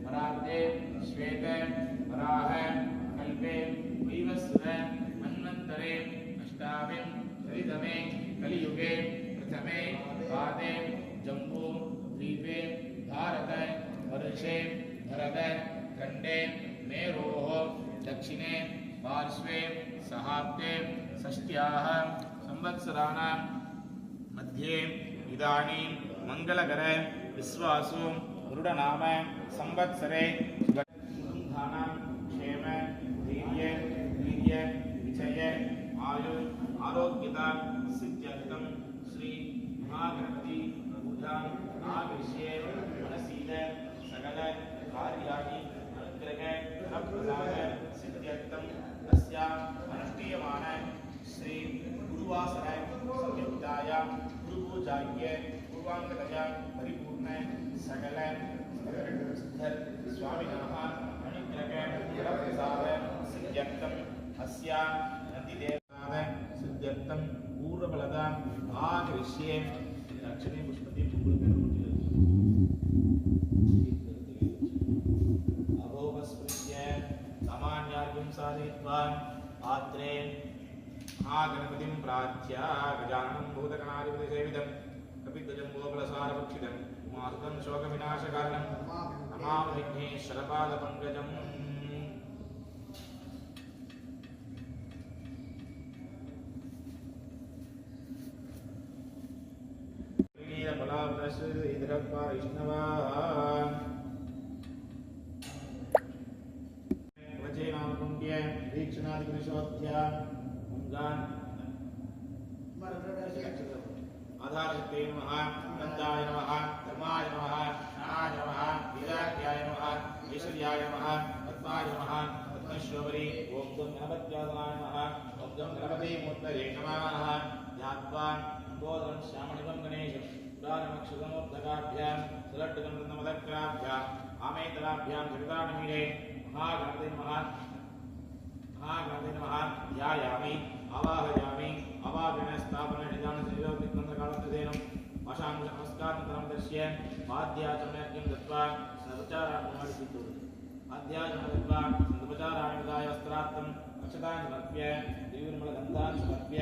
परार्धे श्वेते वराह कल्पे वैवस्वत मन्वन्तरे अष्टाविंशतितमे कलियुगे प्रथमे पादे जम्बू द्वीपे भारत वर्षे भरत खण्डे मेरोः दक्षिणे पार्श्वे सहाब्दे षष्ट्याः संवत्सराणां मध्ये इदानीं मंगलकर विश्वासु रुडनाम संवत्सरे सुगन्धानां क्षेम वीर्य विजय आयु आरोग्यता सिद्ध्यर्थं श्री महागणपति पूजां आविष्ये मनसीद सकल कार्याणि अनुग्रह फलप्रदान सिद्ध्यर्थं तस्या अनुष्ठीयमान श्री गुरुवासर संयुक्ताय गुरुपूजाय पूर्वांगतया परिपूर्ण सकल सिद्धर स्वामिनः अनुग्रह फलप्रसाद सिद्ध्यर्थं अस्या नन्दिदेवताः सिद्ध्यर्थं पूर्वफलदा आगमिष्ये दक्षिणे पुष्पति अभोपस्पृश्य सामान्यार्घ्यं साधयित्वा पात्रे महागणपतिं प्रार्थ्य गजाननं भूतगणाधिपतिसेवितं कपिध्वजम्बोफलसारभक्षितं उमासुतं शोकविनाशकारणं नमामि विघ्नेश्वरपादपङ्कजम् आधारशक्ते नमः नन्दाय नमः धर्माय नमः ज्ञानाय नमः वीराख्याय नमः ऐश्वर्याय नमः पद्माय नमः पद्मश्वरी ओम गं गणपत्यासनाय नमः ओम गं गणपति मूर्तये नमः ध्यात्वा बोधं श्यामणिवं गणेशं पुराणमक्षुतमोक्तकाभ्यां सुलट्टकं नमदक्राभ्यां आमेतराभ्यां जगदानमीरे महागणपते नमः ध्यायामि आवाहयामि अवागण स्थापन निदान संयोगितमन्त्रकालत्रदेनं पाशांश नमस्कारं दर्श्य पाद्याचमनज्ञं दत्वा सर्वचाराणमर्पितु पाद्याचमनं दत्वा सर्वचाराणिदाय वस्त्रार्थम् अक्षतान् समर्प्य दिव्यनिर्मलगन्धान् समर्प्य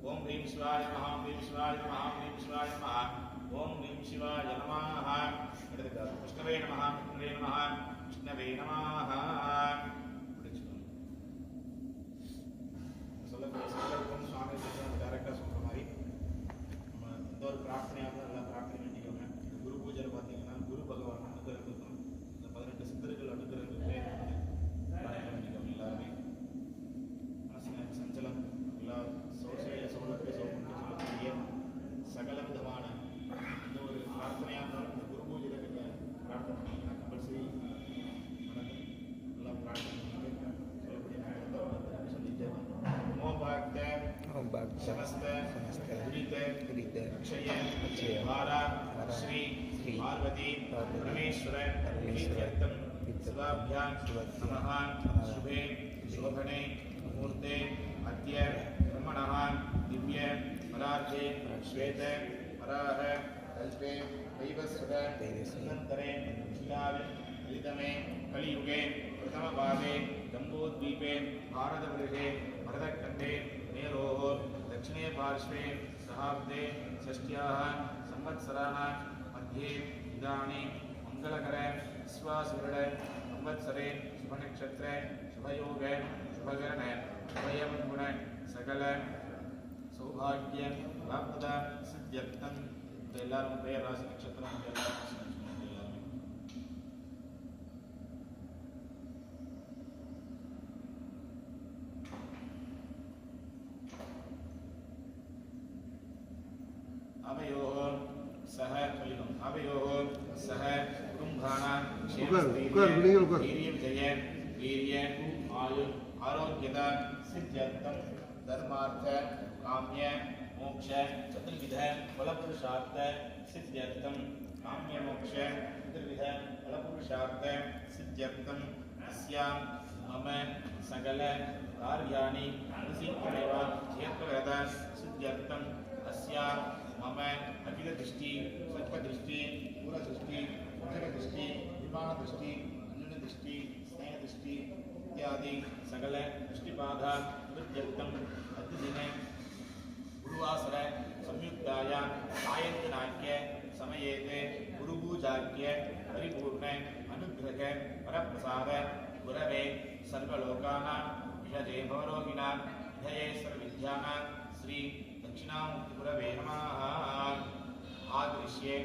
ओम ह्रीं शिवाय नमः ओम ह्रीं शिवाय नमः ओम ह्रीं शिवाय नमः ओम ह्रीं शिवाय नमः विष्णवे नमः विष्णवे नमः विष्णवे नमः சொல்லக்கூடிய சுவாமி டைரக்டாக சொல்கிற மாதிரி நம்ம எந்த ஒரு பிரார்த்தனையாக இருந்தால் எல்லாம் பிரார்த்தனை வேண்டிக்கோங்க. குரு பூஜையில் பார்த்தீங்கன்னா குரு பகவான் அனுகிரகத்துக்கும் இந்த 18 சித்தர்கள் அனுகிரகத்துக்கே பிரார்த்தனை வேண்டிக்கோங்க. எல்லாருமே மனசின சஞ்சலம் எல்லா சோழத்தை சொல்லக்கூடிய சகல விதமான இந்த ஒரு பிரார்த்தனையாக இருந்தாலும் இந்த குரு பூஜையில் நீங்கள் பிரார்த்தனை பண்ணிங்கன்னா கம்பல்சரி நடக்கும். எல்லாம் பிரார்த்தனை சொல்லக்கூடிய சொல்லிட்டு ओम भक्त समस्त दुरित अक्षय भारा श्री पार्वती परमेश्वर नित्यं शिवाभ्यां नमः शुभे शोभने मुहूर्ते अद्य ब्रह्मणः दिव्य परार्धे श्वेत वराह कल्पे वैवस्वत मन्वन्तरे अष्टाविंशतितमे कलियुगे प्रथमपादे जम्बूद्वीपे भारतवर्षे भरतखण्डे मेरोः दक्षिणे पार्श्वे सहाब्दे षष्ट्याः संवत्सराणां मध्ये इदानीं मंगलकर विश्वासुरुड संवत्सरे शुभनक्षत्रे शुभयोगे शुभकरण शुभयगुण सकल सौभाग्य प्राप्त सिद्ध्यर्थं எல்லாரும் பேர் ராசி நட்சத்திரம் எல்லாரும் वीर्य विजय वीर्य आयु आरोग्यता सिद्ध्यर्थम धर्मार्थ काम्य मोक्ष चतुर्विध फलपुरुषार्थ सिद्ध्यर्थम काम्य मोक्ष चतुर्विध फलपुरुषार्थ सिद्ध्यर्थम अस्यां मम सकल कार्याणि अनुसिद्धमेव क्षेत्रगत सिद्ध्यर्थम अस्यां मम अखिल दृष्टि सर्पदृष्टि दूरदृष्टि वंशदृष्टि विमानदृष्टि अन्नदृष्टि स्नेहदृष्टि इत्यादि सकल दृष्टिबाधा निवृत्त्यर्थम अद्यदिने गुरुवासर संयुक्तायां सायन्तनाट्य समयेते गुरुपूजाख्य परिपूर्ण अनुग्रह वरप्रसाद गुरवे सर्वलोकानां विषजे भवरोगिणां विधये सर्वविद्यानां श्री दक्षिणामूर्ति गुरवे नमः आदृश्ये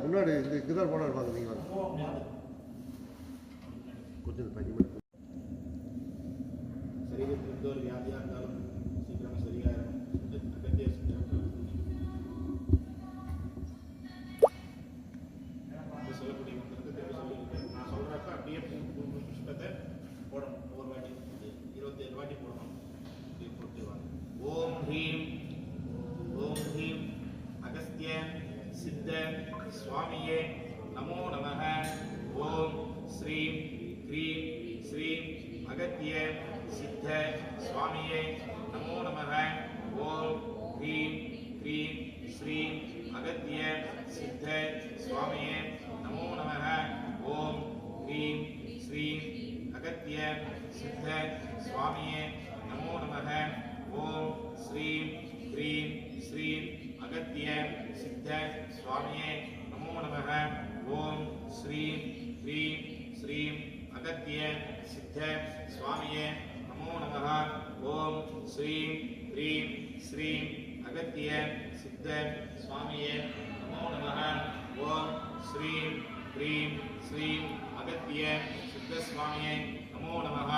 முன்னாடி இந்த இதுதான் போனார் பாருங்க நீங்க கொஞ்சம் பஞ்சு சரீரத்தில் எந்த ஒரு வியாதியாக இருந்தாலும் சீக்கிரம் சரியாயிரும் அகத்திய சொல்லக்கூடிய மந்திரத்தை சொல்லியிருக்கேன் நான் சொல்றப்ப அப்படியே புஷ்பத்தை போடணும் ஒவ்வொரு வாட்டி 27 வாட்டி போடணும் அப்படியே போட்டு வாங்க ஓம் ஹ்ரீம் अगस्त्य सिद्ध स्वामिये नमो नमः ओम श्रीं क्रीं श्रीं अगस्त्य सिद्ध स्वामिये नमो नमः ओम क्रीं क्रीं श्रीं अगस्त्य सिद्ध स्वामिये नमो नमः ओम क्रीं श्रीं अगस्त्य सिद्ध स्वामिये नमो नमः ओम श्रीं क्रीं श्रीं अगत्य सिद्ध स्वामिये नमो नमः ओम श्रीं क्रीं श्रीं अगत्य सिद्ध स्वामिये नमो नमः ओम श्रीं क्रीं श्रीं अगत्य सिद्ध स्वामिये नमो नमः ओम श्रीं क्रीं श्रीं अगत्य सिद्ध स्वामिये नमो नमः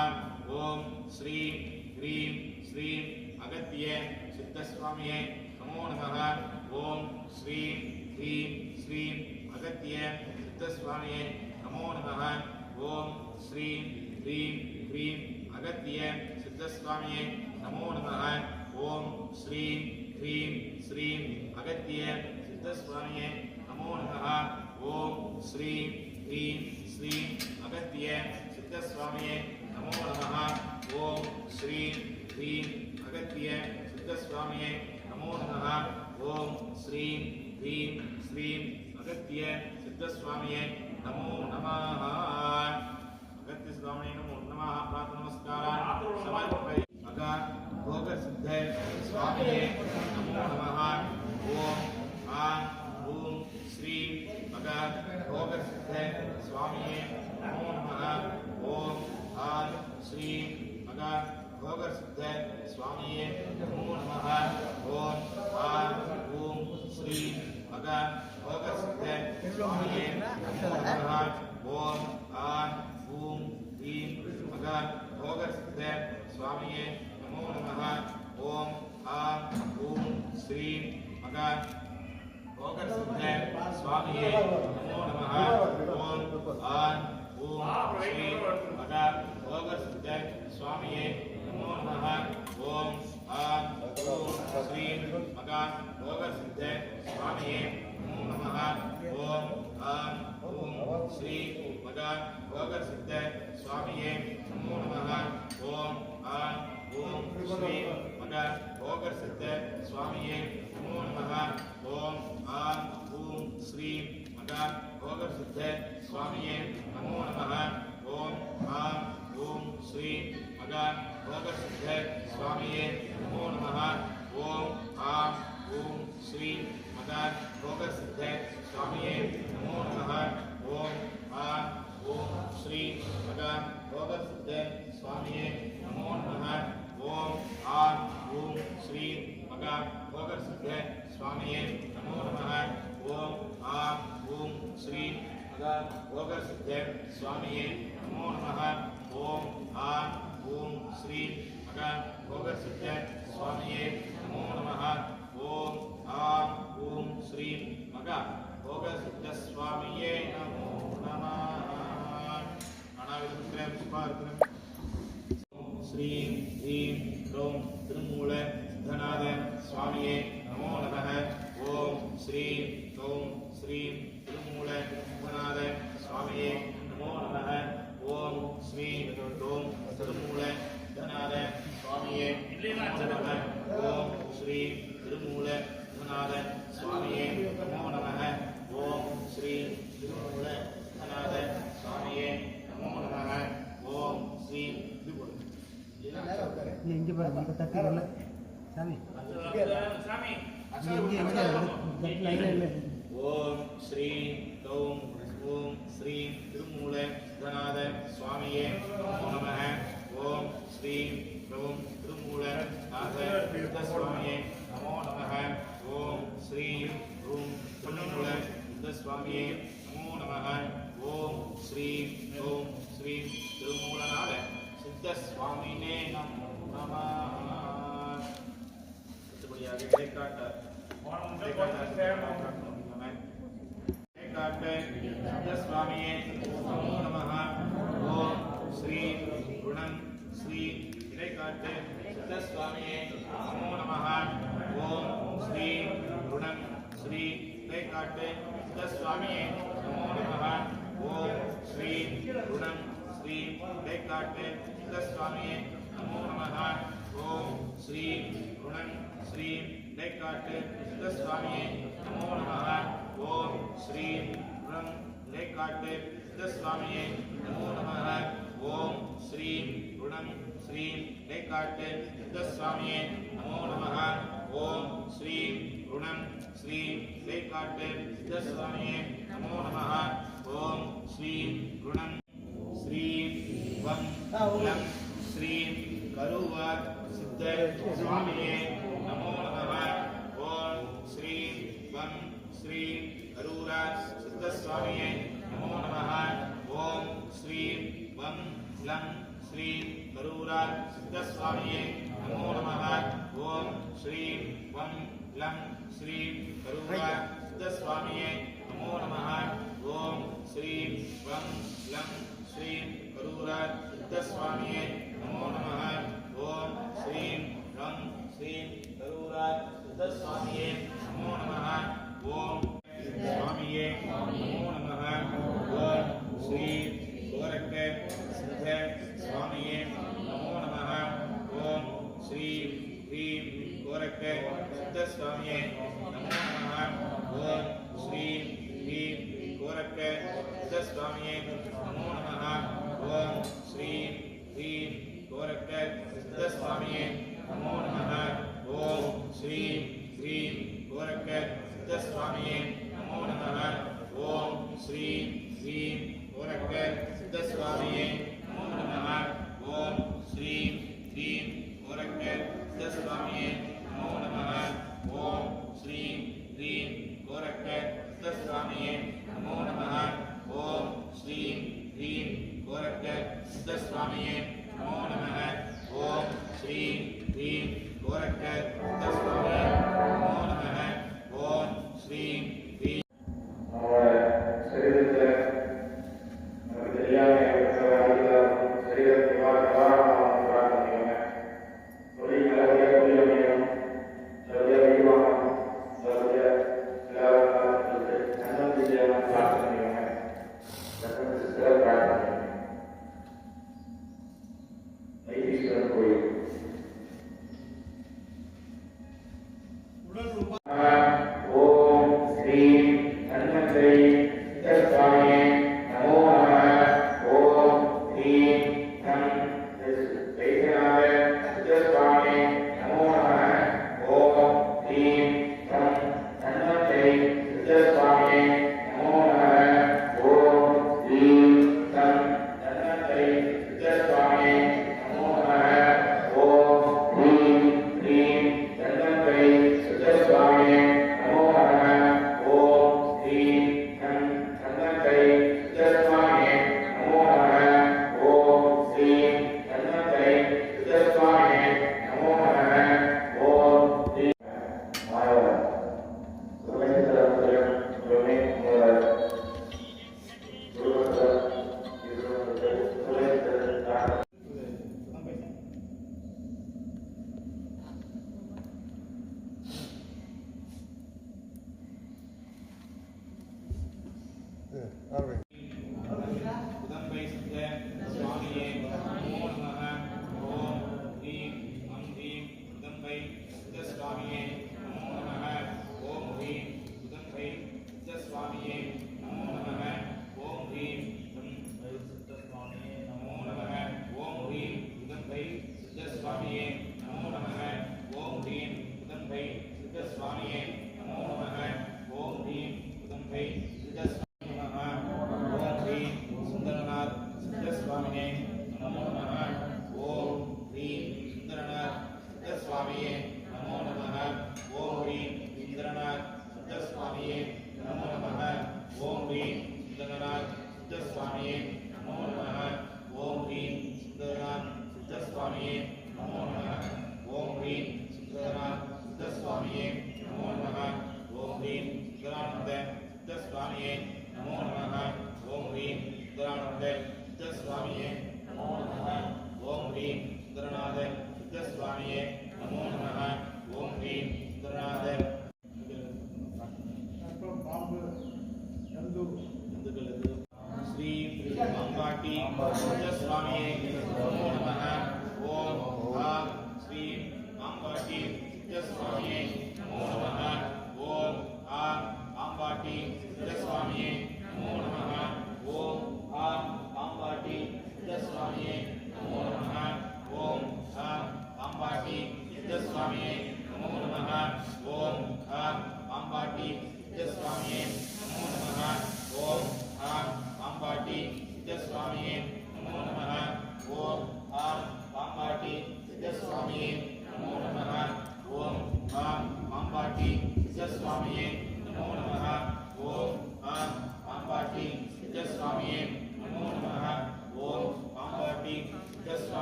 ओम श्रीं क्रीं श्रीं अगत्य सिद्ध स्वामिये नमो नमः ओम श्रीं क्रीं श्रीं अगत्य सिद्धस्वामिये नमो नमः ओम श्रीं क्रीं क्रीं अगत्य सिद्धस्वामिये नमो नमः ओम श्रीं क्रीं श्रीं अगत्य सिद्धस्वामिये नमो नमः ओम श्रीं क्रीं श्रीं अगत्य सिद्धस्वामिये नमो नमः ओम श्रीं क्रीं अगत्य सिद्धस्वामिये नमो नमः ओम श्रीं क्रीं श्रीं अगत्य सिद्धस्वामिये नमो नमः अगत्य स्वामिये नमो नमः प्रातः नमस्कारान् समर्पयामि मगा भोग सिद्ध स्वामिये नमो नमः ओम आं ओम श्रीं मगा भोग सिद्ध स्वामिये नमो नमः ओम आं श्रीं मगा भोग सिद्ध स्वामिये नमो नमः ओम आं ओम श्री मगा भोग सिद्ध स्वामिये नमो नमः ओम आं ओम ह्रीं मगा भोग सिद्ध स्वामिये नमो नमः ओम आं ओम श्री मगा भोग सिद्ध स्वामिये नमो नमः ओम आं ओम श्री मगा भोग सिद्ध स्वामिये नमो नमः ओम आं ओम श्रीं मगा भोग सिद्ध स्वामिये नमो नमः ओम आं ओम श्री मगा भोग सिद्ध स्वामिये नमो नमः ओम आं ओम श्री मगा भोग सिद्ध स्वामिये नमो नमः ओम आं ओम श्री मगा भोग सिद्ध स्वामिये नमो नमः ओम आं ओम श्री मगा भोग सिद्ध स्वामिये नमो नमः ओम आं ओम श्री मगा भोग सिद्ध स्वामिये नमो नमः ओम आं ओम श्री मगा भोग सिद्ध स्वामिये नमो नमः ओम आं ओम श्री मगा भोग सिद्ध स्वामिये नमो नमः ओम आं ओम श्री मगा भोग सिद्ध स्वामिये नमो नमः ओम आं ओम श्री मगा भोग सिद्ध स्वामिये नमो नमः ओम आं ओम श्री मगा भोग सिद्ध स्वामिये नमो नमः திருமூல தனாத சுவாமியே நமோ ஓம் ஸ்ரீ திருமூல தனாத சுவாமியே நமோ நமः ஓம் ஸ்ரீ திருமூல தனாத சுவாமியே நமோ நமः ஓம் ஸ்ரீ இங்கே பாருங்க இப்போ தட்டி வரல சாமி ஓம் ஸ்ரீ கௌம் ஓம் ஸ்ரீ திருமூல தனாத சுவாமியே நமோ நமः ஓம் ஸ்ரீ கௌம் திருமூல தனாத சுவாமியே நமோ நமः ஓம் ஸ்ரீ ரூம் திருமூல சுவாமியே நமோ நமः ஓம் ஸ்ரீ கௌம் ஸ்ரீ திருமூலநாத சித்த சுவாமினே நமோ நமः. அடுத்தபடியாக இடைக்காட்டார் சுவாமியே நமோ நமः ஓம் ஸ்ரீ குணம் ஸ்ரீ இடைக்காட்டு சித்த சுவாமியே நமோ நமः ஓம் ஸ்ரீ குணம் ஸ்ரீ இடைக்காட்டு சித்த சுவாமியே நமோ நமः ஓம் ஸ்ரீ குணம் ஸ்ரீ இடைக்காட்டு சித்த சுவாமியே நமோ நமः ஓம் ஸ்ரீ குணம் ஸ்ரீ இடைக்காட்டு சித்த சுவாமியே நமோ நமः ஓம் ஸ்ரீ குணம் இடைக்காட்டு சித்த சுவாமியே நமோ நமः ஓம் ஸ்ரீ குணம் ஸ்ரீ இடைக்காட்டு சித்த சுவாமியே நமோ நமः ஓம் ஸ்ரீ குணம் ஸ்ரீ இடைக்காட்டு சித்த சுவாமியே நமோ நமः ஓம் ஸ்ரீ குணம் ஸ்ரீ வம் லம் ஸ்ரீ கருவார் சித்த சுவாமியே நமோ நமः ஓம் ஸ்ரீ வம் ஸ்ரீ கரூரார் சித்த சுவாமியே நமோ நமः ஓம் ஸ்ரீ வம் லம் ஸ்ரீ கரூரார் சித்த சுவாமியே நமோ நமः ஓம் ஸ்ரீ வம் லம் ஸ்ரீ கரூரார் சித்த சுவாமியே நமோ நமः ஓம் ஸ்ரீ வம் லம் ஸ்ரீ கரூரார் சித்த சுவாமியே நமோ நமः ஓம் ஸ்ரீ வம் ஸ்ரீ கரூரார் சித்த சுவாமியே நமோ நமः ஓம் சுவாமியே நமோ நமः ஓம் ஸ்ரீ கோரக்க சித்த சுவாமியே நமோ நமः ஓம் ஸ்ரீ ஹ்ரீம் கோரக்க சித்த சுவாமியே நமோ நமः ஓம் ஸ்ரீ ஹ்ரீம் கோரக்க சித்த சுவாமியே நமோ நமः ஓம் ஸ்ரீ ஹ்ரீம் கோரக்க சித்த சுவாமியே நமோ நமः ஓம் ஸ்ரீ ஹ்ரீம் கோரக்க சித்த சுவாமியே நமோ நமः ஓம் ஸ்ரீ ஹ்ரீம் கோரக்க சித்த சுவாமியே நமோ நமः ஓம் ஸ்ரீ ஹ்ரீம் கோரக்க சித்த சுவாமியே நமோ நமः ஓம் ஸ்ரீ ஹ்ரீம் கோரக்க சித்த சுவாமியே நமோ நமः ஓம் ஸ்ரீ ஹ்ரீம் கோரக்க சித்த சுவாமியே நமோ நமः ஓம் ஸ்ரீ ஹ்ரீம் கோரக்க சித்த சுவாமியே நமோ நமः ஓம் ஸ்ரீ ஹ்ரீம்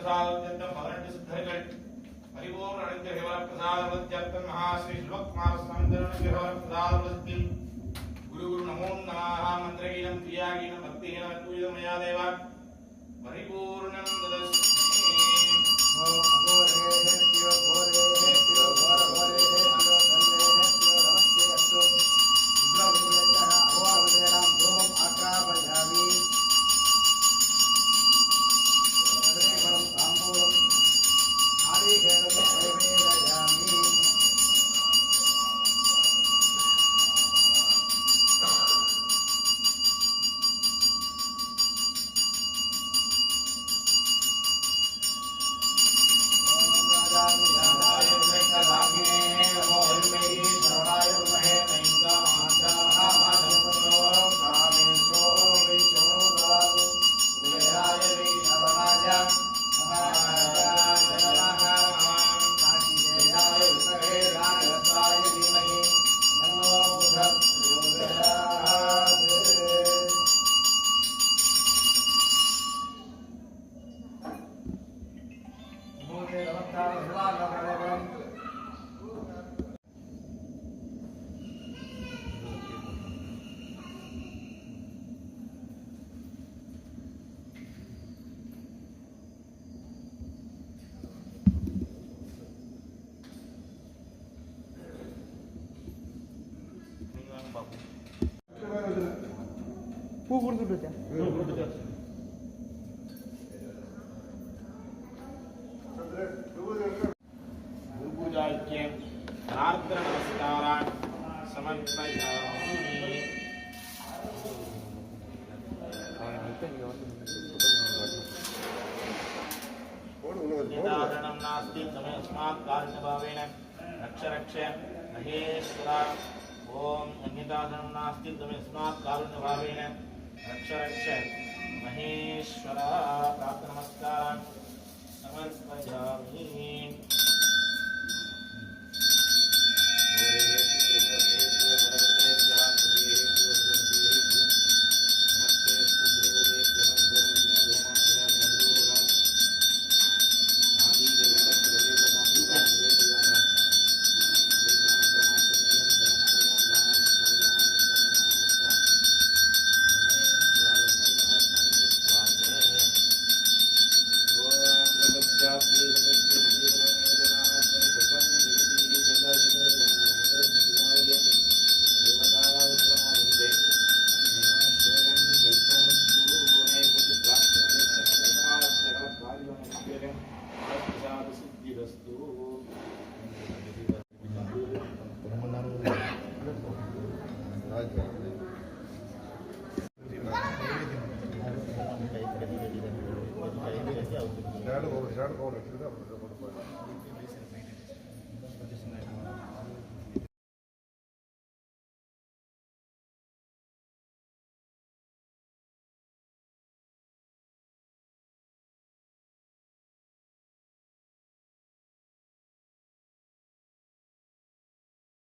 பிரசாதம் 18 சித்தர்கள் பரிபூர்ண அனுகிரக பிரசாதம் மகாஸ்ரீ சிவகுமார சுவாமி பிரசாதம் गुरु नमो नमः मंत्रहीनं क्रियाहीनं भक्तिहीनं पूजितमया देवा परिपूर्णं ददस्मि ओम अघोरेभ्यो घोरेभ्यो घोरघोरेभ्यो धन्येभ्यो नमस्ते अस्तु रुद्रभूतेभ्यः अघोरभूतेनां धूपम् आक्रापयामि सर्वेफलं ताम्बूलं नारीकेलं परिवेदयामि பூ கொடுத்துட்டு வச்சேன் गुरुपूजाख्य प्रार्थना नमस्कारान् समर्पयामि निदारणं नास्ति तमेस्मात् कारुण्यभावेन रक्ष रक्ष महेश्वरा ओम अन्यदारणं नास्ति तमेस्मात् कारुण्यभावेन रक्ष रक्ष महेश्वरा प्रार्थना नमस्कारान् समर्पयामि ஷேடு கவுண்ட் வச்சுருக்கா